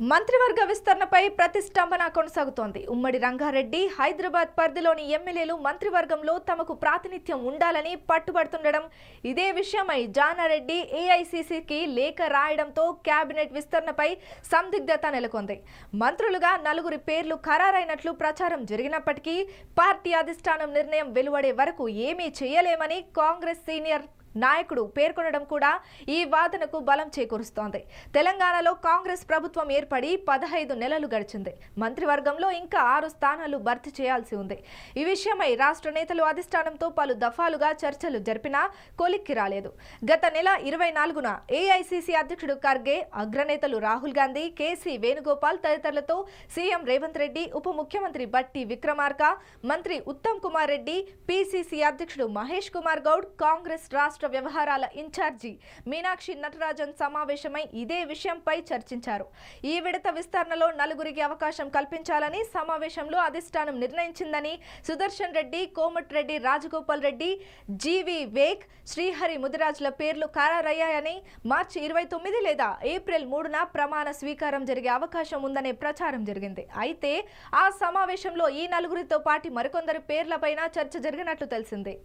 మంత్రివర్గ విస్తరణపై ప్రతిష్టంభన కొనసాగుతోంది. ఉమ్మడి రంగారెడ్డి, హైదరాబాద్ పరిధిలోని ఎమ్మెల్యేలు మంత్రివర్గంలో తమకు ప్రాతినిధ్యం ఉండాలని పట్టుబడుతుండడం, ఇదే విషయమై జానారెడ్డి ఏఐసీసీకి లేఖ రాయడంతో కేబినెట్ విస్తరణపై సందిగ్ధత నెలకొంది. మంత్రులుగా 4 పేర్లు ఖరారైనట్లు ప్రచారం జరిగినప్పటికీ పార్టీ అధిష్టానం నిర్ణయం వెలువడే వరకు ఏమీ చేయలేమని కాంగ్రెస్ సీనియర్ నాయకుడు పేర్కొనడం కూడా ఈ వాదనకు బలం చేకూరుస్తోంది. తెలంగాణలో కాంగ్రెస్ ప్రభుత్వం ఏర్పడి 15 నెలలు గడిచింది. మంత్రివర్గంలో ఇంకా 6 స్థానాలు భర్తీ చేయాల్సి ఉంది. ఈ విషయమై రాష్ట్ర నేతలు అధిష్టానంతో పలు దఫాలుగా చర్చలు జరిపినా కొలిక్కి రాలేదు. గత నెల 24న ఏఐసీసీ అధ్యక్షుడు ఖర్గే, అగ్రనేతలు రాహుల్ గాంధీ, కేసీ వేణుగోపాల్ తదితరులతో సీఎం రేవంత్ రెడ్డి, ఉప ముఖ్యమంత్రి బట్టి విక్రమార్క, మంత్రి ఉత్తమ్ కుమార్ రెడ్డి, పీసీసీ అధ్యక్షుడు మహేష్ కుమార్ గౌడ్, కాంగ్రెస్ రాష్ట్ర వ్యవహారాల ఇన్ఛార్జి మీనాక్షి నటరాజన్ సమావేశమై ఇదే విషయంపై చర్చించారు. ఈ విడత విస్తరణలో 4కి అవకాశం కల్పించాలని సమావేశంలో అధిష్టానం నిర్ణయించిందని సుదర్శన్ రెడ్డి, కోమటిరెడ్డి రాజగోపాల్ రెడ్డి, జీవి వేక్, శ్రీహరి ముదిరాజుల పేర్లు ఖరారయ్యాయని, మార్చి 29 లేదా ఏప్రిల్ 3న ప్రమాణ స్వీకారం జరిగే అవకాశం ఉందనే ప్రచారం జరిగింది. అయితే ఆ సమావేశంలో ఈ 4తో పాటు మరికొందరి పేర్లపైన చర్చ జరిగినట్లు తెలిసింది.